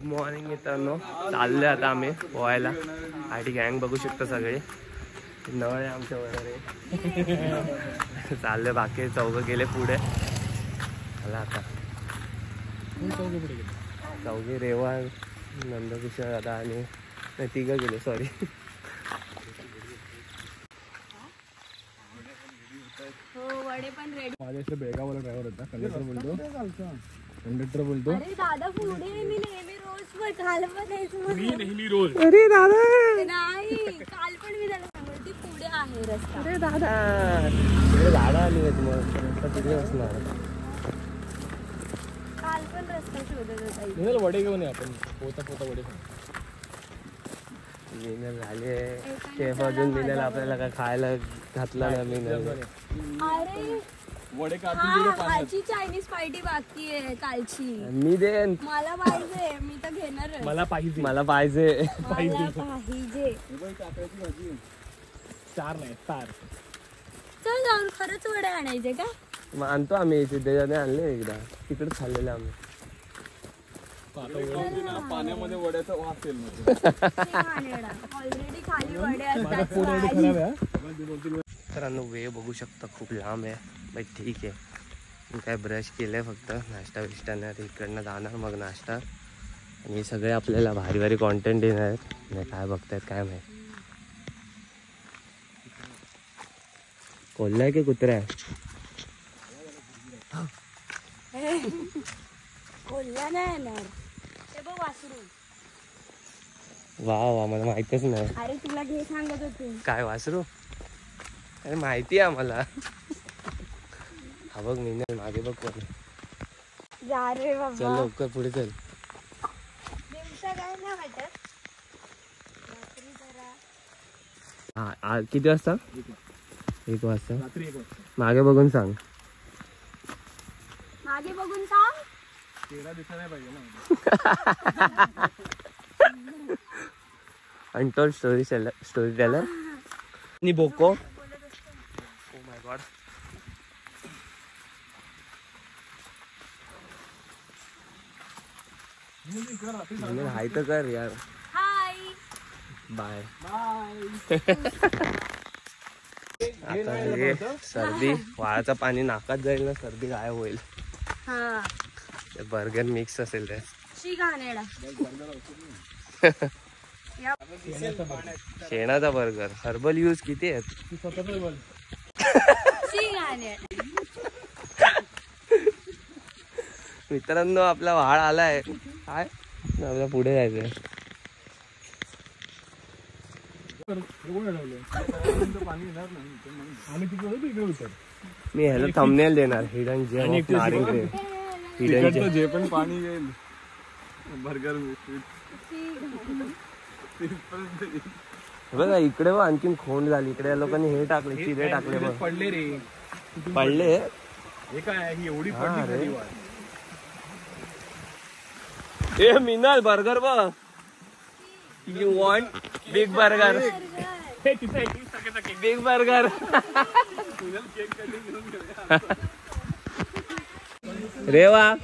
Morning मित्रांनो, चाललोय आता आम्ही पोहायला. आयटी गँग बघू शकता सगळे, नळ आहे आमच्या वगैरे. चालले, बाकी चौघं गेले पुढे. मला आता चौघे रेवा, नंदकिशोर दादा आणि तिघं गेले, सॉरी. माझ्या बेळगावला ड्रायव्हर होता, कंडक्टर बोलतो अरे दादा पुढे मी नेहमी रोज काल पण नेहमी रोज. अरे दादा नाही, काल पण मी त्याला सांगते पुढे आहे रस्ता. अरे दादा तिकडे झाडं आली आहेत, मग तिकडे असणार. काल पण रस्ता शोधत होता. वडे घेऊन आपण पोता वडे मिनल झाले. शेफ अजून मिनल आपल्याला काय खायला घातला ना मिनल. अरे वडे कालची चायनीज पार्टी बाकी आहे कालची. मी देन, मला पाहिजे, मी तर घेणार. मला पाहिजे. चार नाही तार. चल जाऊन खरंच वडे आणायचे का? मग आणतो आम्ही, सिद्धेजाने आणले एकदा, तिकडेच खाल्लेलं आम्ही. पाण्यामध्ये वड्याचा वास येईल. ऑलरेडी खाली वडे असतात. मित्रांनो वे बघू शकता, खूप लांब आहे. बाई ठीक आहे, मी काय ब्रश केलंय फक्त, नाश्ता विष्टाने आता इकडनं जाणार, मग नाश्ता. आणि सगळे आपल्याला भारी भारी कॉन्टेंट देणार आहेत. नाही काय बघतायत काय माहिती. कोल्हा आहे की कुत्रा आहे? कोल्हा नाही येणार, ते बघ वासरू. वा वा, मला माहितच नाही. अरे तुला घे सांगत होते. काय वासरू? अरे माहिती आहे आम्हाला. हा बघ मी मागे बघ कोण. जा रे बाबा, चल लवकर पुढे चल. दिवसा काय नाही वाटत. हा किती वाजता? 1 वाजता. रात्री 1 वाजता. मागे बघून सांग. मागे बघून सांग. चेहरा दिसला नाही पाहिजे ना. अनटोल्ड स्टोरी टेलर नि बोको. Oh my God. हाय तर कर यार. Hi bye. आता हे सर्दी, वाळाचं पाणी नाकात जाईल ना, सर्दी गायब होईल. हा, बर्गर मिक्स असेल ते. शी घाणेरडा. शेणाचा बर्गर. हर्बल यूज किती आहेत? शी घाणेरडा. मित्रांनो आपला वाळ आलाय. काय आपल्या पुढे जायचंय. मी ह्याला थंबनेल देणार, हिडन जेम ऑफ नारिंग. हिडन जे पण पाणी येईल बर्गर. बघा इकडे बघ, आणखीन खोंड झाली. इकडे या लोकांनी हे टाकले, चिरे टाकले बघ. पडले रे, पडले. हे काय एवढी पडली. ए मिनल, बर्गर बघ. You want big burger? Big burger. रेवा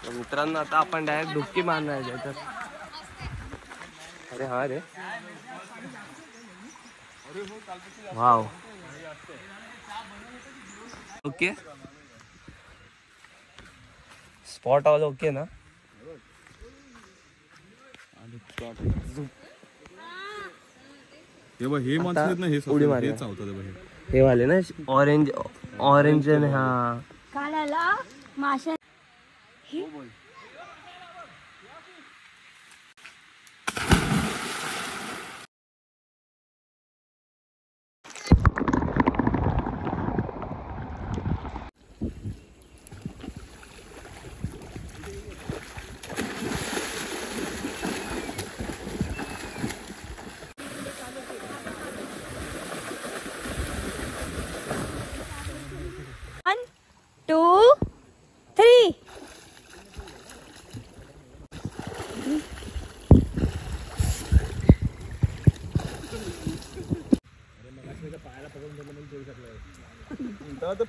मित्रांनो, आता आपण डायरेक्ट डुबकी मारणार आहे तर. अरे हा रे, wow. Okay, spot all okay ना? हे माणसं आहेत ना, हे उडी मार. चावतात हे वाले ना, ऑरेंज आणि हा काढायला माशा.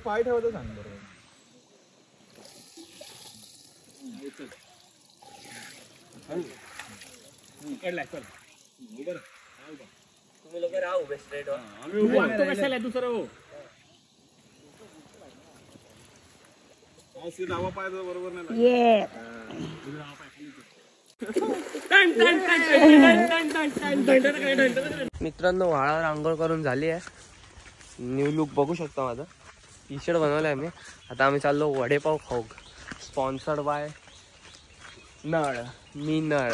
पाय ठेवायचं सांग बरोबर. इकडला चल बरं तुम्ही लोक राहा उभे स्ट्रेट आम्ही उभं वागतो कशाला आहे दुसरं हो डावा पाय बरोबर नाही ये मित्रांनो वाळावर आंघोळ करून झाली आहे. न्यू लुक बघू शकता माझा. टी शर्ट बनवलाय मी. आता आम्ही चाललो वडेपाव खाऊ. स्पॉन्सर्ड बाय नळ. मी नळ.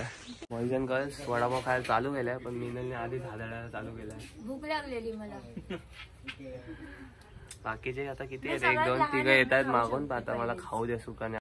बॉईज अँड गर्ल्स वडापाव खायला चालू केलाय पण मिनलने आधीच हादळायला चालू केलाय. भूक लागलेली मला. बाकीचे आता किती आहेत 1 2 3 येत आहेत मागून. आता मला खाऊ द्या सुकाने.